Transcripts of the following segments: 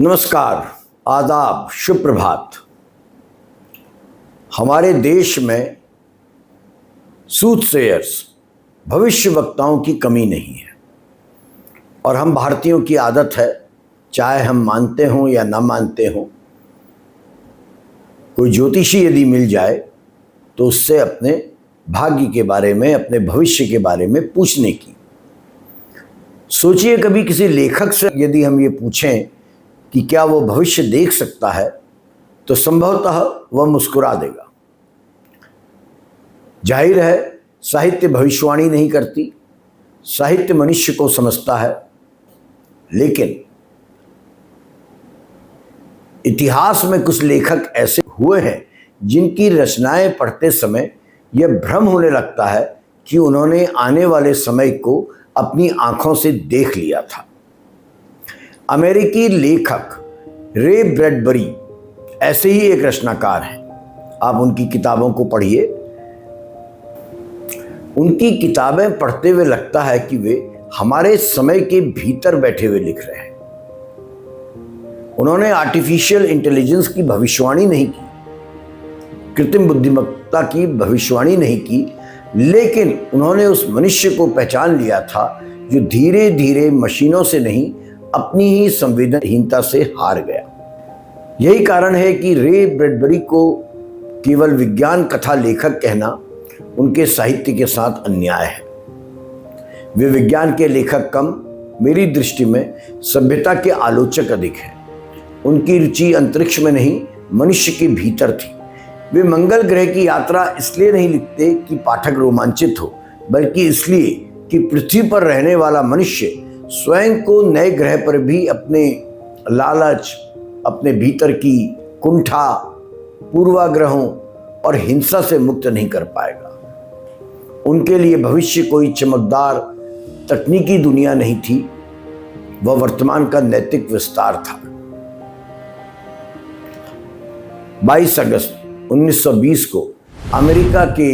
नमस्कार, आदाब, शुभ प्रभात। हमारे देश में सूटसेयर्स, भविष्य वक्ताओं की कमी नहीं है और हम भारतीयों की आदत है, चाहे हम मानते हों या ना मानते हों, कोई ज्योतिषी यदि मिल जाए तो उससे अपने भाग्य के बारे में, अपने भविष्य के बारे में पूछने की। सोचिए, कभी किसी लेखक से यदि हम ये पूछें कि क्या वो भविष्य देख सकता है, तो संभवतः वह मुस्कुरा देगा। जाहिर है, साहित्य भविष्यवाणी नहीं करती, साहित्य मनुष्य को समझता है, लेकिन इतिहास में कुछ लेखक ऐसे हुए हैं जिनकी रचनाएं पढ़ते समय यह भ्रम होने लगता है कि उन्होंने आने वाले समय को अपनी आंखों से देख लिया था। अमेरिकी लेखक रे ब्रैडबरी ऐसे ही एक रचनाकार हैं। आप उनकी किताबों को पढ़िए। उनकी किताबें पढ़ते हुए लगता है कि वे हमारे समय के भीतर बैठे हुए लिख रहे हैं। उन्होंने आर्टिफिशियल इंटेलिजेंस की भविष्यवाणी नहीं की, कृत्रिम बुद्धिमत्ता की भविष्यवाणी नहीं की, लेकिन उन्होंने उस मनुष्य को पहचान लिया था जो धीरे धीरे मशीनों से नहीं, अपनी ही संवेदनहीनता से हार गया। यही कारण है कि रे ब्रैडबरी को केवल विज्ञान कथा लेखक कहना उनके साहित्य के साथ अन्याय है। वे विज्ञान के लेखक कम, मेरी दृष्टि में सभ्यता के आलोचक अधिक हैं। उनकी रुचि अंतरिक्ष में नहीं, मनुष्य के भीतर थी। वे मंगल ग्रह की यात्रा इसलिए नहीं लिखते कि पाठक रोमांचित हो, बल्कि इसलिए कि पृथ्वी पर रहने वाला मनुष्य स्वयं को नए ग्रह पर भी अपने लालच, अपने भीतर की कुंठा, पूर्वाग्रहों और हिंसा से मुक्त नहीं कर पाएगा। उनके लिए भविष्य कोई चमकदार तकनीकी दुनिया नहीं थी, वह वर्तमान का नैतिक विस्तार था। 22 अगस्त 1920 को अमेरिका के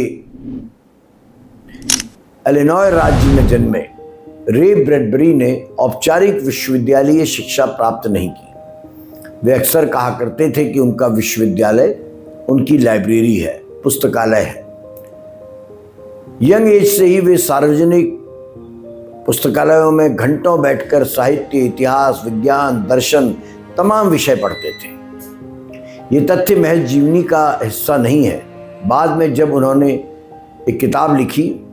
इलिनॉय राज्य में जन्मे रे ब्रैडबरी ने औपचारिक विश्वविद्यालयीय शिक्षा प्राप्त नहीं की। वे अक्सर कहा करते थे कि उनका विश्वविद्यालय उनकी लाइब्रेरी है, पुस्तकालय है। यंग एज से ही वे सार्वजनिक पुस्तकालयों में घंटों बैठकर साहित्य, इतिहास, विज्ञान, दर्शन, तमाम विषय पढ़ते थे। ये तथ्य महज जीवनी का हिस्सा नहीं है। बाद में जब उन्होंने एक किताब लिखी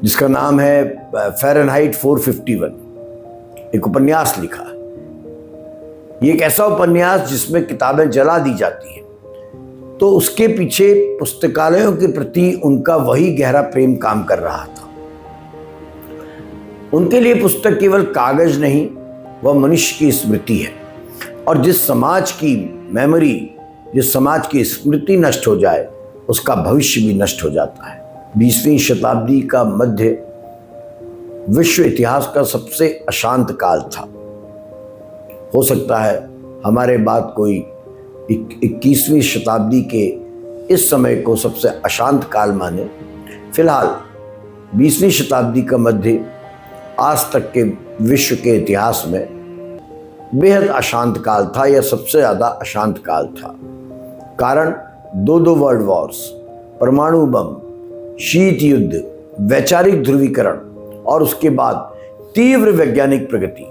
जिसका नाम है फ़ारेनहाइट 451, एक उपन्यास लिखा। ये एक ऐसा उपन्यास जिसमें किताबें जला दी जाती हैं, तो उसके पीछे पुस्तकालयों के प्रति उनका वही गहरा प्रेम काम कर रहा था। उनके लिए पुस्तक केवल कागज नहीं, वह मनुष्य की स्मृति है। और जिस समाज की मेमोरी, जिस समाज की स्मृति नष्ट हो जाए, उसका भविष्य भी नष्ट हो जाता है। 20वीं शताब्दी का मध्य विश्व इतिहास का सबसे अशांत काल था। हो सकता है हमारे बाद कोई 21वीं शताब्दी के इस समय को सबसे अशांत काल माने। फिलहाल 20वीं शताब्दी का मध्य आज तक के विश्व के इतिहास में बेहद अशांत काल था, या सबसे ज़्यादा अशांत काल था। कारण दो वर्ल्ड वॉर्स, परमाणु बम, शीत युद्ध, वैचारिक ध्रुवीकरण और उसके बाद तीव्र वैज्ञानिक प्रगति,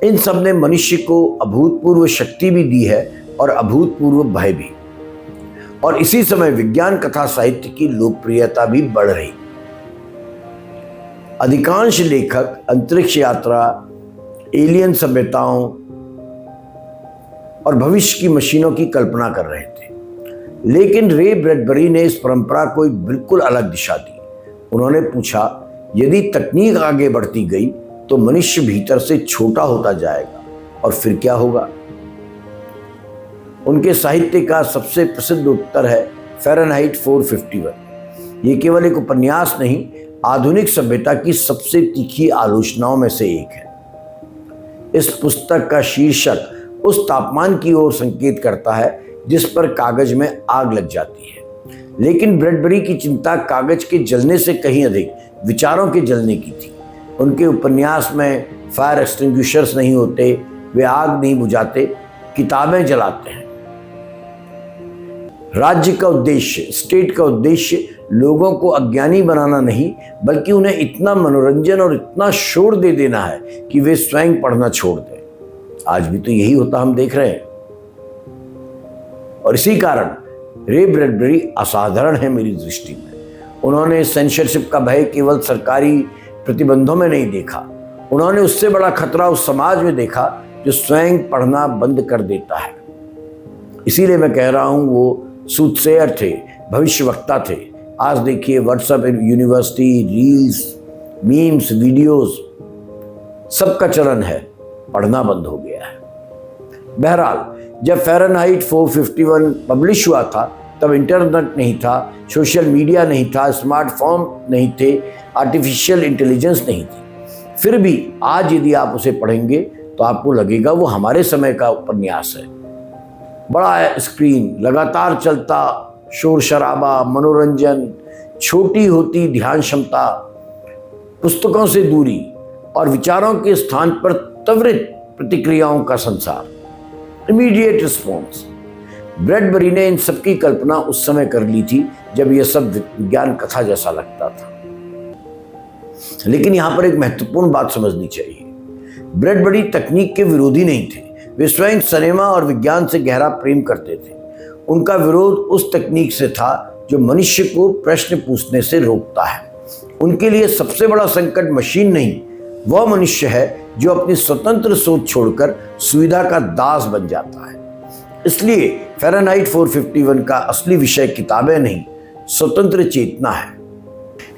इन सब ने मनुष्य को अभूतपूर्व शक्ति भी दी है और अभूतपूर्व भय भी। और इसी समय विज्ञान कथा साहित्य की लोकप्रियता भी बढ़ रही। अधिकांश लेखक अंतरिक्ष यात्रा, एलियन सभ्यताओं और भविष्य की मशीनों की कल्पना कर रहे थे, लेकिन रे ब्रैडबरी ने इस परंपरा को एक बिल्कुल अलग दिशा दी। उन्होंने पूछा, यदि तकनीक आगे बढ़ती गई तो मनुष्य भीतर से छोटा होता जाएगा, और फिर क्या होगा? उनके साहित्य का सबसे प्रसिद्ध उत्तर है फ़ारेनहाइट 451। ये केवल एक उपन्यास नहीं, आधुनिक सभ्यता की सबसे तीखी आलोचनाओं में से एक है। इस पुस्तक का शीर्षक उस तापमान की ओर संकेत करता है जिस पर कागज में आग लग जाती है, लेकिन ब्रैडबरी की चिंता कागज के जलने से कहीं अधिक विचारों के जलने की थी। उनके उपन्यास में फायर एक्सटिंग्विशर्स नहीं होते, वे आग नहीं बुझाते, किताबें जलाते हैं। राज्य का उद्देश्य, स्टेट का उद्देश्य लोगों को अज्ञानी बनाना नहीं, बल्कि उन्हें इतना मनोरंजन और इतना शोर दे देना है कि वे स्वयं पढ़ना छोड़ दें। आज भी तो यही होता हम देख रहे हैं। और इसी कारण रे ब्रैडबरी असाधारण है मेरी दृष्टि में। उन्होंने सेंसरशिप का भय केवल सरकारी प्रतिबंधों में नहीं देखा, उन्होंने उससे बड़ा खतरा उस समाज में देखा जो स्वयं पढ़ना बंद कर देता है। इसीलिए मैं कह रहा हूं वो सूदसेयर थे, भविष्यवक्ता थे। आज देखिए WhatsApp university, reels, memes, videos, सबका चलन है, पढ़ना बंद हो गया है। बहरहाल, जब फ़ारेनहाइट 451 पब्लिश हुआ था तब इंटरनेट नहीं था, सोशल मीडिया नहीं था, स्मार्टफोन नहीं थे, आर्टिफिशियल इंटेलिजेंस नहीं थी। फिर भी आज यदि आप उसे पढ़ेंगे तो आपको लगेगा वो हमारे समय का उपन्यास है। बड़ा स्क्रीन, लगातार चलता, शोर शराबा, मनोरंजन, छोटी होती ध्यान क्षमता, पुस्तकों से दूरी और विचारों के स्थान पर त्वरित प्रतिक्रियाओं का संसार, इमीडिएट रिस्पॉन्स। ब्रैडबरी ने इन सबकी कल्पना उस समय कर ली थी जब यह सब विज्ञान कथा जैसा लगता था। लेकिन यहां पर एक महत्वपूर्ण बात समझनी चाहिए। ब्रैडबरी तकनीक के विरोधी नहीं थे, वे स्वयं सिनेमा और विज्ञान से गहरा प्रेम करते थे। उनका विरोध उस तकनीक से था जो मनुष्य को प्रश्न पूछने से रोकता है। उनके लिए सबसे बड़ा संकट मशीन नहीं, वह मनुष्य है जो अपनी स्वतंत्र सोच छोड़कर सुविधा का दास बन जाता है। इसलिए फ़ारेनहाइट 451 का असली विषय किताबें नहीं, स्वतंत्र चेतना है।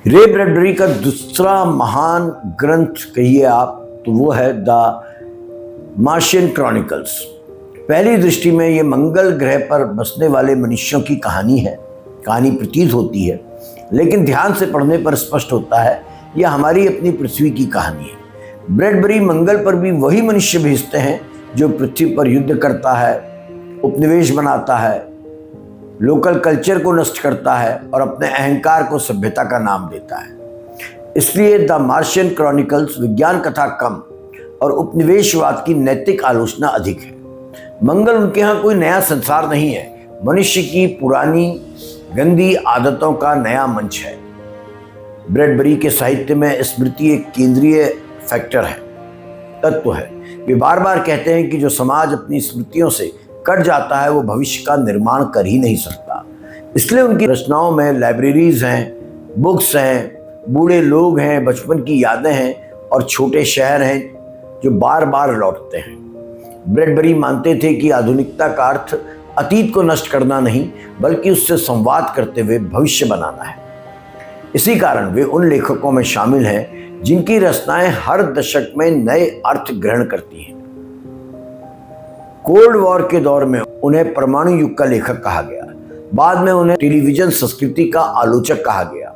रे ब्रैडबरी का दूसरा महान ग्रंथ कहिए आप तो वो है द मार्शियन क्रॉनिकल्स। पहली दृष्टि में ये मंगल ग्रह पर बसने वाले मनुष्यों की कहानी प्रतीत होती है, लेकिन ध्यान से पढ़ने पर स्पष्ट होता है यह हमारी अपनी पृथ्वी की कहानी है। ब्रैडबरी मंगल पर भी वही मनुष्य भेजते हैं जो पृथ्वी पर युद्ध करता है, उपनिवेश बनाता है, लोकल कल्चर को नष्ट करता है और अपने अहंकार को सभ्यता का नाम देता है। इसलिए द मार्शियन क्रॉनिकल्स विज्ञान कथा कम और उपनिवेशवाद की नैतिक आलोचना अधिक है। मंगल उनके यहाँ कोई नया संसार नहीं है, मनुष्य की पुरानी गंदी आदतों का नया मंच है। ब्रैडबरी के साहित्य में स्मृति एक केंद्रीय फैक्टर है, तत्व है। वे बार बार कहते हैं कि जो समाज अपनी स्मृतियों से कट जाता है वो भविष्य का निर्माण कर ही नहीं सकता। इसलिए उनकी रचनाओं में लाइब्रेरीज हैं, बुक्स हैं, बूढ़े लोग हैं, बचपन की यादें हैं और छोटे शहर हैं जो बार बार लौटते हैं। ब्रैडबरी मानते थे कि आधुनिकता का अर्थ अतीत को नष्ट करना नहीं, बल्कि उससे संवाद करते हुए भविष्य बनाना है। इसी कारण वे उन लेखकों में शामिल हैं जिनकी रचनाएं हर दशक में नए अर्थ ग्रहण करती हैं। कोल्ड वॉर के दौर में उन्हें परमाणु युग का लेखक कहा गया, बाद में उन्हें टेलीविजन संस्कृति का आलोचक कहा गया।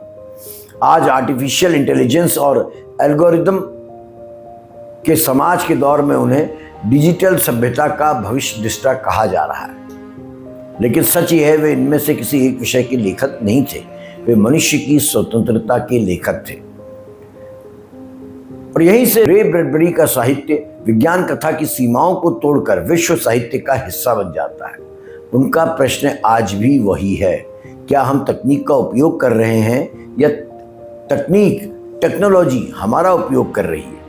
आज आर्टिफिशियल इंटेलिजेंस और एल्गोरिदम के समाज के दौर में उन्हें डिजिटल सभ्यता का भविष्य दृष्टा कहा जा रहा है। लेकिन सच यह है वे इनमें से किसी एक विषय के लेखक नहीं थे, वे मनुष्य की स्वतंत्रता के लेखक थे। और यहीं से रे ब्रैडबरी का साहित्य विज्ञान कथा की सीमाओं को तोड़कर विश्व साहित्य का हिस्सा बन जाता है। उनका प्रश्न आज भी वही है, क्या हम तकनीक का उपयोग कर रहे हैं या टेक्नोलॉजी हमारा उपयोग कर रही है?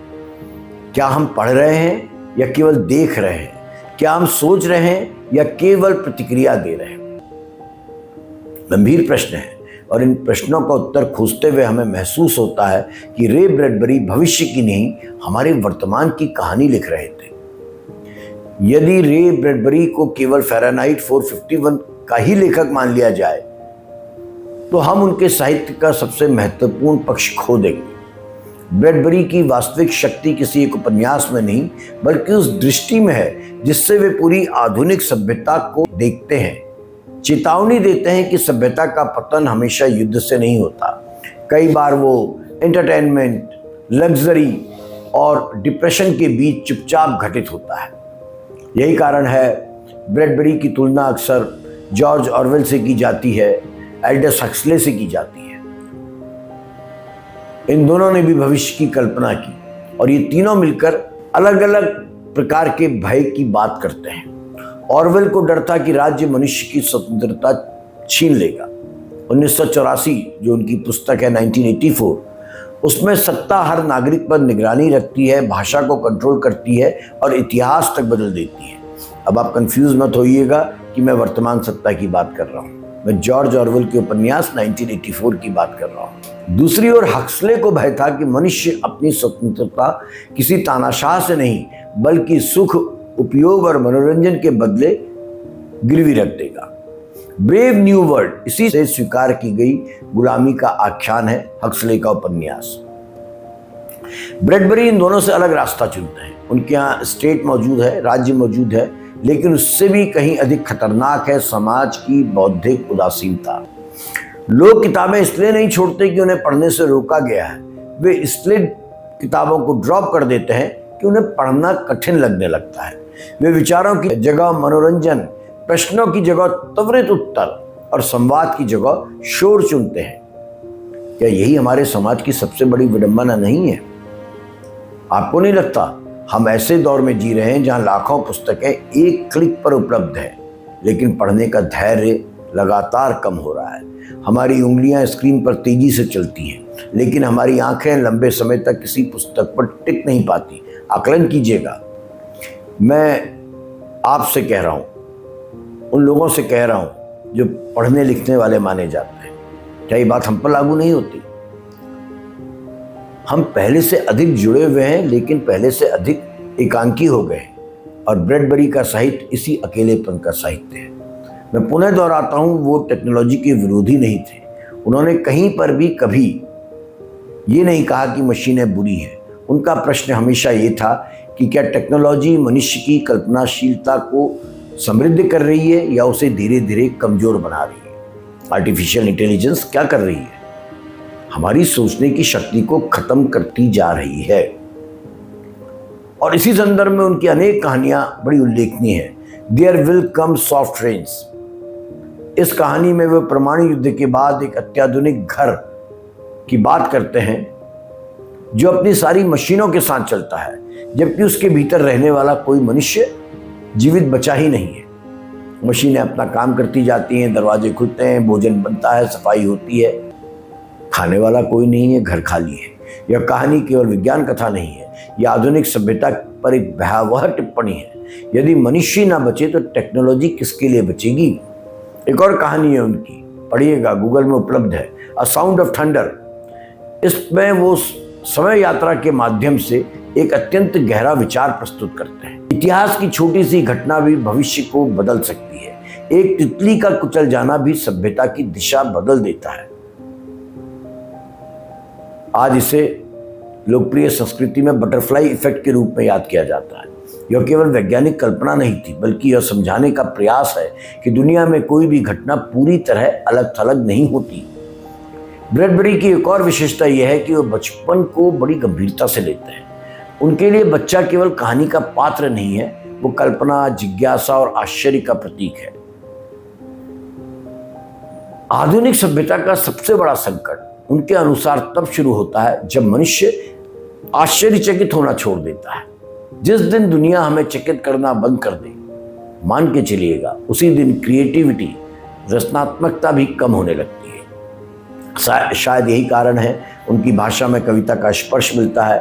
क्या हम पढ़ रहे हैं या केवल देख रहे हैं? क्या हम सोच रहे हैं या केवल प्रतिक्रिया दे रहे हैं? गंभीर प्रश्न है और इन प्रश्नों का उत्तर खोजते हुए हमें महसूस होता है कि रे ब्रैडबरी भविष्य की नहीं, हमारे वर्तमान की कहानी लिख रहे थे। यदि रे ब्रैडबरी को केवल फ़ारेनहाइट 451 का ही लेखक मान लिया जाए तो हम उनके साहित्य का सबसे महत्वपूर्ण पक्ष खो देंगे। ब्रैडबरी की वास्तविक शक्ति किसी एक उपन्यास में नहीं, बल्कि उस दृष्टि में है जिससे वे पूरी आधुनिक सभ्यता को देखते हैं, चेतावनी देते हैं कि सभ्यता का पतन हमेशा युद्ध से नहीं होता। कई बार वो एंटरटेनमेंट, लग्जरी और डिप्रेशन के बीच चुपचाप घटित होता है। यही कारण है ब्रैडबरी की तुलना अक्सर जॉर्ज ऑरवेल से की जाती है, एल्डस हक्सले से की जाती है। इन दोनों ने भी भविष्य की कल्पना की और ये तीनों मिलकर अलग अलग प्रकार के भय की बात करते हैं। ऑरवेल को डर था कि राज्य मनुष्य की स्वतंत्रता छीन लेगा। 1984 जो उनकी पुस्तक है 1984, उसमें सत्ता हर नागरिक पर निगरानी रखती है, भाषा को कंट्रोल करती है और इतिहास तक बदल देती है। अब आप कंफ्यूज मत होइएगा कि मैं वर्तमान सत्ता की बात कर रहा हूँ, मैं जॉर्ज ऑरवेल के उपन्यास 1984 की बात कर रहा हूँ। दूसरी ओर हक्सले को भय था कि मनुष्य अपनी स्वतंत्रता किसी तानाशाह से नहीं बल्कि सुख, उपयोग और मनोरंजन के बदले गिरवी रख देगा। ब्रेव न्यू वर्ल्ड इसी से स्वीकार की गई गुलामी का आख्यान है हक्सले का उपन्यास। ब्रैडबरी इन दोनों से अलग रास्ता चुनते हैं। उनके यहाँ स्टेट मौजूद है, राज्य मौजूद है, लेकिन उससे भी कहीं अधिक खतरनाक है समाज की बौद्धिक उदासीनता। लोग किताबें इसलिए नहीं छोड़ते कि उन्हें पढ़ने से रोका गया है, वे इसलिए किताबों को ड्रॉप कर देते हैं कि उन्हें पढ़ना कठिन लगने लगता है। वे विचारों की जगह मनोरंजन, प्रश्नों की जगह त्वरित उत्तर और संवाद की जगह शोर चुनते हैं। क्या यही हमारे समाज की सबसे बड़ी विडंबना नहीं है? आपको नहीं लगता हम ऐसे दौर में जी रहे हैं जहां लाखों पुस्तकें एक क्लिक पर उपलब्ध हैं, लेकिन पढ़ने का धैर्य लगातार कम हो रहा है। हमारी उंगलियां स्क्रीन पर तेजी से चलती हैं, लेकिन हमारी आंखें लंबे समय तक किसी पुस्तक पर टिक नहीं पाती। आकलन कीजिएगा। मैं आपसे कह रहा हूं, उन लोगों से कह रहा हूं जो पढ़ने लिखने वाले माने जाते हैं, क्या ये बात हम पर लागू नहीं होती? हम पहले से अधिक जुड़े हुए हैं, लेकिन पहले से अधिक एकांकी हो गए और ब्रैडबरी का साहित्य इसी अकेलेपन का साहित्य है। मैं पुनः दोहराता हूं, वो टेक्नोलॉजी के विरोधी नहीं थे। उन्होंने कहीं पर भी कभी ये नहीं कहा कि मशीनें बुरी हैं। उनका प्रश्न हमेशा ये था कि क्या टेक्नोलॉजी मनुष्य की कल्पनाशीलता को समृद्ध कर रही है या उसे धीरे धीरे कमजोर बना रही है? आर्टिफिशियल इंटेलिजेंस क्या कर रही है? हमारी सोचने की शक्ति को खत्म करती जा रही है। और इसी संदर्भ में उनकी अनेक कहानियां बड़ी उल्लेखनीय हैं। There will come soft rains, इस कहानी में वे परमाणु युद्ध के बाद एक अत्याधुनिक घर की बात करते हैं जो अपनी सारी मशीनों के साथ चलता है, जबकि उसके भीतर रहने वाला कोई मनुष्य जीवित बचा ही नहीं है। मशीनें अपना काम करती जाती हैं, दरवाजे खुलते हैं, भोजन बनता है, सफाई होती है, खाने वाला कोई नहीं है, घर खाली है। यह कहानी केवल विज्ञान कथा नहीं है, यह आधुनिक सभ्यता पर एक भयावह टिप्पणी है। यदि मनुष्य ना बचे तो टेक्नोलॉजी किसके लिए बचेगी? एक और कहानी है उनकी, पढ़िएगा, गूगल में उपलब्ध है, अ साउंड ऑफ थंडर। इसमें वो समय यात्रा के माध्यम से एक अत्यंत गहरा विचार प्रस्तुत करते हैं। इतिहास की छोटी सी घटना भी भविष्य को बदल सकती है। एक तितली का कुचल जाना भी सभ्यता की दिशा बदल देता है। आज इसे लोकप्रिय संस्कृति में बटरफ्लाई इफेक्ट के रूप में याद किया जाता है। यह केवल वैज्ञानिक कल्पना नहीं थी, बल्कि यह समझाने का प्रयास है कि दुनिया में कोई भी घटना पूरी तरह अलग थलग नहीं होती। ब्रैडबरी की एक और विशेषता यह है कि वह बचपन को बड़ी गंभीरता से लेते हैं। उनके लिए बच्चा केवल कहानी का पात्र नहीं है, वो कल्पना, जिज्ञासा और आश्चर्य का प्रतीक है। आधुनिक सभ्यता का सबसे बड़ा संकट उनके अनुसार तब शुरू होता है जब मनुष्य आश्चर्यचकित होना छोड़ देता है। जिस दिन दुनिया हमें चकित करना बंद कर दे, मान के चलिएगा, उसी दिन क्रिएटिविटी, रचनात्मकता भी कम होने लगती है। शायद यही कारण है उनकी भाषा में कविता का स्पर्श मिलता है।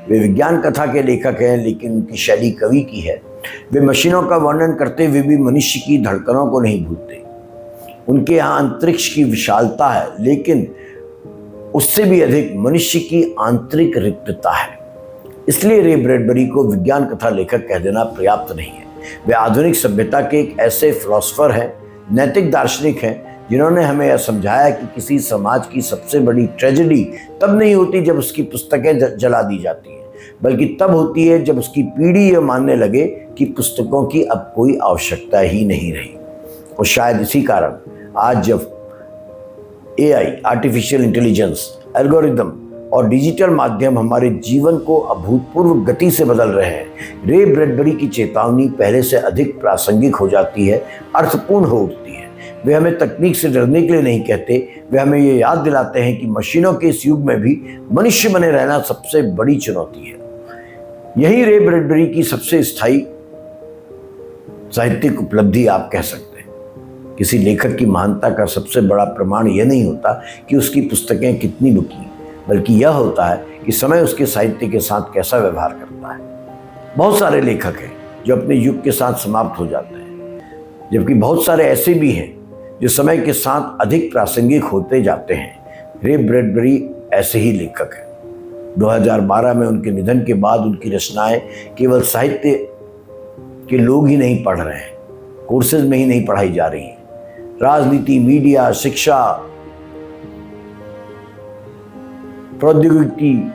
वे विज्ञान कथा के लेखक हैं, लेकिन उनकी शैली कवि की है। वे मशीनों का वर्णन करते हुए भी मनुष्य की धड़कनों को नहीं भूलते। उनके यहाँ अंतरिक्ष की विशालता है, लेकिन उससे भी अधिक मनुष्य की आंतरिक रिक्तता है। इसलिए रे ब्रैडबरी को विज्ञान कथा लेखक कह देना पर्याप्त नहीं है। वे आधुनिक सभ्यता के एक ऐसे फिलोसोफर हैं, नैतिक दार्शनिक हैं, जिन्होंने हमें यह समझाया कि किसी समाज की सबसे बड़ी ट्रेजेडी तब नहीं होती जब उसकी पुस्तकें जला दी जाती हैं, बल्कि तब होती है जब उसकी पीढ़ी यह मानने लगे कि पुस्तकों की अब कोई आवश्यकता ही नहीं रही। और शायद इसी कारण आज जब AI, आर्टिफिशियल इंटेलिजेंस, एल्गोरिदम और डिजिटल माध्यम हमारे जीवन को अभूतपूर्व गति से बदल रहे हैं, रे ब्रैडबरी की चेतावनी पहले से अधिक प्रासंगिक हो जाती है, अर्थपूर्ण हो उठती है। वे हमें तकनीक से डरने के लिए नहीं कहते, वे हमें ये याद दिलाते हैं कि मशीनों के इस युग में भी मनुष्य बने रहना सबसे बड़ी चुनौती है। यही रे ब्रैडबरी की सबसे स्थायी साहित्यिक उपलब्धि आप कह सकते हैं। किसी लेखक की महानता का सबसे बड़ा प्रमाण यह नहीं होता कि उसकी पुस्तकें कितनी बिकी, बल्कि यह होता है कि समय उसके साहित्य के साथ कैसा व्यवहार करता है। बहुत सारे लेखक हैं जो अपने युग के साथ समाप्त हो जाते हैं, जबकि बहुत सारे ऐसे भी हैं जो समय के साथ अधिक प्रासंगिक होते जाते हैं। रे ब्रैडबरी ऐसे ही लेखक हैं। 2012 में उनके निधन के बाद उनकी रचनाएं केवल साहित्य के लोग ही नहीं पढ़ रहे हैं, कोर्सेज में ही नहीं पढ़ाई जा रही हैं। राजनीति, मीडिया, शिक्षा, प्रौद्योगिकी,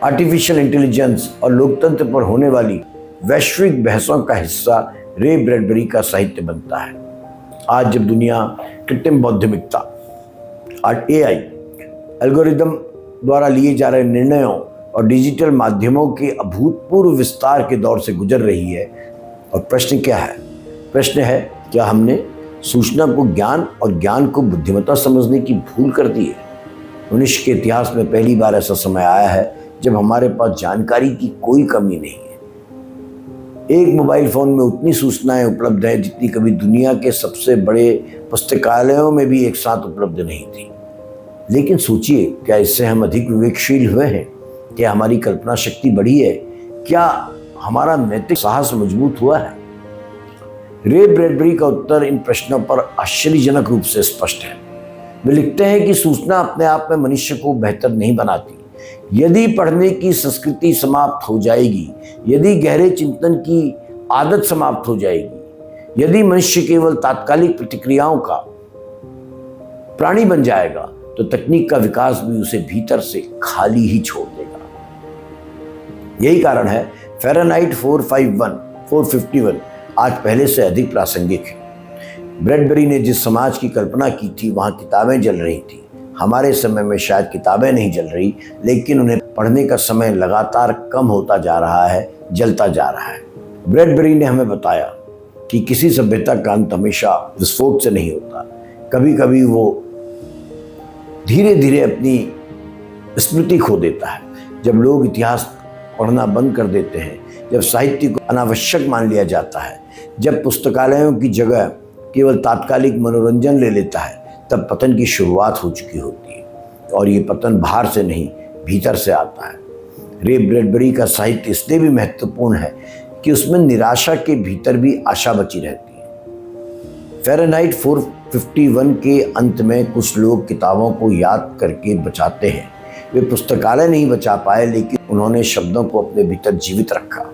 आर्टिफिशियल इंटेलिजेंस और लोकतंत्र पर होने वाली वैश्विक बहसों का हिस्सा रे ब्रैडबरी का साहित्य बनता है। आज जब दुनिया कृत्रिम बौद्धिकता और AI एल्गोरिदम द्वारा लिए जा रहे निर्णयों और डिजिटल माध्यमों के अभूतपूर्व विस्तार के दौर से गुजर रही है, और प्रश्न क्या है? प्रश्न है, क्या हमने सूचना को ज्ञान और ज्ञान को बुद्धिमत्ता समझने की भूल कर दी है? मनुष्य के इतिहास में पहली बार ऐसा समय आया है जब हमारे पास जानकारी की कोई कमी नहीं है। एक मोबाइल फोन में उतनी सूचनाएं उपलब्ध है जितनी कभी दुनिया के सबसे बड़े पुस्तकालयों में भी एक साथ उपलब्ध नहीं थी। लेकिन सोचिए, क्या इससे हम अधिक विवेकशील हुए हैं? क्या हमारी कल्पना शक्ति बढ़ी है? क्या हमारा नैतिक साहस मजबूत हुआ है? रे ब्रैडबरी का उत्तर इन प्रश्नों पर आश्चर्यजनक रूप से स्पष्ट है। वे लिखते हैं कि सूचना अपने आप में मनुष्य को बेहतर नहीं बनाती। यदि पढ़ने की संस्कृति समाप्त हो जाएगी, यदि गहरे चिंतन की आदत समाप्त हो जाएगी, यदि मनुष्य केवल तात्कालिक प्रतिक्रियाओं का प्राणी बन जाएगा, तो तकनीक का विकास भी उसे भीतर से खाली ही छोड़ देगा। यही कारण है फ़ारेनहाइट 451 आज पहले से अधिक प्रासंगिक है। ब्रैडबरी ने जिस समाज की कल्पना की थी, वहां किताबें जल रही थी। हमारे समय में शायद किताबें नहीं जल रही, लेकिन उन्हें पढ़ने का समय लगातार कम होता जा रहा है, जलता जा रहा है। ब्रैडबरी ने हमें बताया कि किसी सभ्यता का अंत हमेशा विस्फोट से नहीं होता। कभी कभी वो धीरे धीरे अपनी स्मृति खो देता है। जब लोग इतिहास पढ़ना बंद कर देते हैं, जब साहित्य को अनावश्यक मान लिया जाता है, जब पुस्तकालयों की जगह केवल तात्कालिक मनोरंजन ले लेता है, तब पतन की शुरुआत हो चुकी होती है। और ये पतन बाहर से नहीं, भीतर से आता है। रे ब्रैडबरी का साहित्य इसलिए भी महत्वपूर्ण है कि उसमें निराशा के भीतर भी आशा बची रहती है। फ़ारेनहाइट 451 के अंत में कुछ लोग किताबों को याद करके बचाते हैं। वे पुस्तकालय नहीं बचा पाए, लेकिन उन्होंने शब्दों को अपने भीतर जीवित रखा।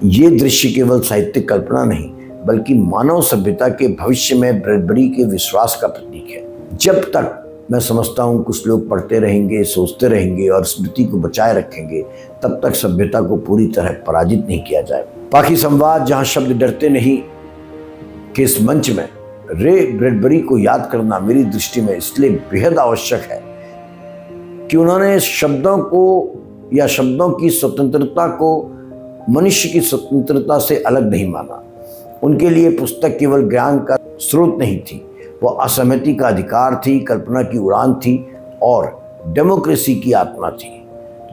ये दृश्य केवल साहित्यिक कल्पना नहीं, बल्कि मानव सभ्यता के भविष्य में ब्रैडबरी के विश्वास का प्रतीक है। जब तक मैं समझता हूँ कुछ लोग पढ़ते रहेंगे, सोचते रहेंगे और स्मृति को बचाए रखेंगे, तब तक सभ्यता को पूरी तरह पराजित नहीं किया जाए। बाकी संवाद जहाँ शब्द डरते नहीं के इस मंच में रे ब्रैडबरी को याद करना मेरी दृष्टि में इसलिए बेहद आवश्यक है कि उन्होंने शब्दों को या शब्दों की स्वतंत्रता को मनुष्य की स्वतंत्रता से अलग नहीं माना। उनके लिए पुस्तक केवल ज्ञान का स्रोत नहीं थी, वो असहमति का अधिकार थी, कल्पना की उड़ान थी और डेमोक्रेसी की आत्मा थी।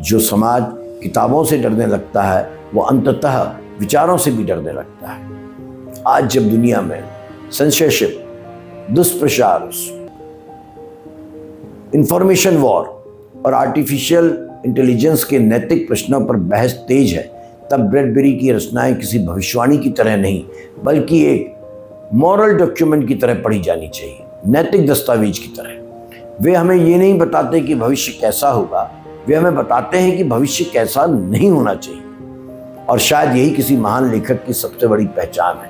जो समाज किताबों से डरने लगता है, वो अंततः विचारों से भी डरने लगता है। आज जब दुनिया में सेंसरशिप, दुष्प्रचार, इंफॉर्मेशन वॉर और आर्टिफिशियल इंटेलिजेंस के नैतिक प्रश्नों पर बहस तेज है, तब ब्रैडबरी की रचनाएं किसी भविष्यवाणी की तरह नहीं, बल्कि एक मॉरल डॉक्यूमेंट की तरह पढ़ी जानी चाहिए, नैतिक दस्तावेज की तरह। वे हमें ये नहीं बताते कि भविष्य कैसा होगा, वे हमें बताते हैं कि भविष्य कैसा नहीं होना चाहिए। और शायद यही किसी महान लेखक की सबसे बड़ी पहचान है।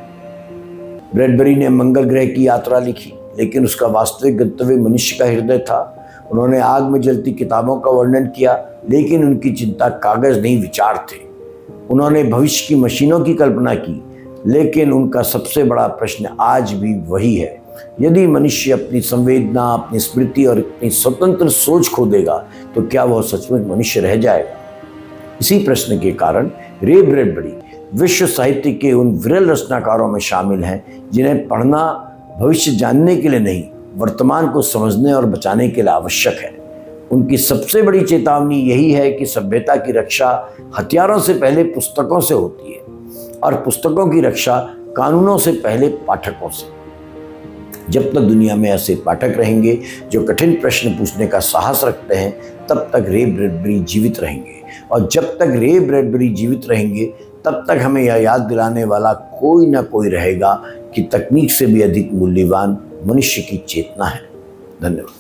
ब्रैडबरी ने मंगल ग्रह की यात्रा लिखी, लेकिन उसका वास्तविक गंतव्य मनुष्य का हृदय था। उन्होंने आग में जलती किताबों का वर्णन किया, लेकिन उनकी चिंता कागज नहीं, विचार थे। उन्होंने भविष्य की मशीनों की कल्पना की, लेकिन उनका सबसे बड़ा प्रश्न आज भी वही है। यदि मनुष्य अपनी संवेदना, अपनी स्मृति और अपनी स्वतंत्र सोच खो देगा, तो क्या वह सचमुच मनुष्य रह जाएगा? इसी प्रश्न के कारण रे ब्रैडबरी विश्व साहित्य के उन विरल रचनाकारों में शामिल हैं जिन्हें पढ़ना भविष्य जानने के लिए नहीं, वर्तमान को समझने और बचाने के लिए आवश्यक है। उनकी सबसे बड़ी चेतावनी यही है कि सभ्यता की रक्षा हथियारों से पहले पुस्तकों से होती है और पुस्तकों की रक्षा कानूनों से पहले पाठकों से। जब तक दुनिया में ऐसे पाठक रहेंगे जो कठिन प्रश्न पूछने का साहस रखते हैं, तब तक रे ब्रैडबरी जीवित रहेंगे। और जब तक रे ब्रैडबरी जीवित रहेंगे, तब तक हमें यह याद दिलाने वाला कोई ना कोई रहेगा कि तकनीक से भी अधिक मूल्यवान मनुष्य की चेतना है। धन्यवाद।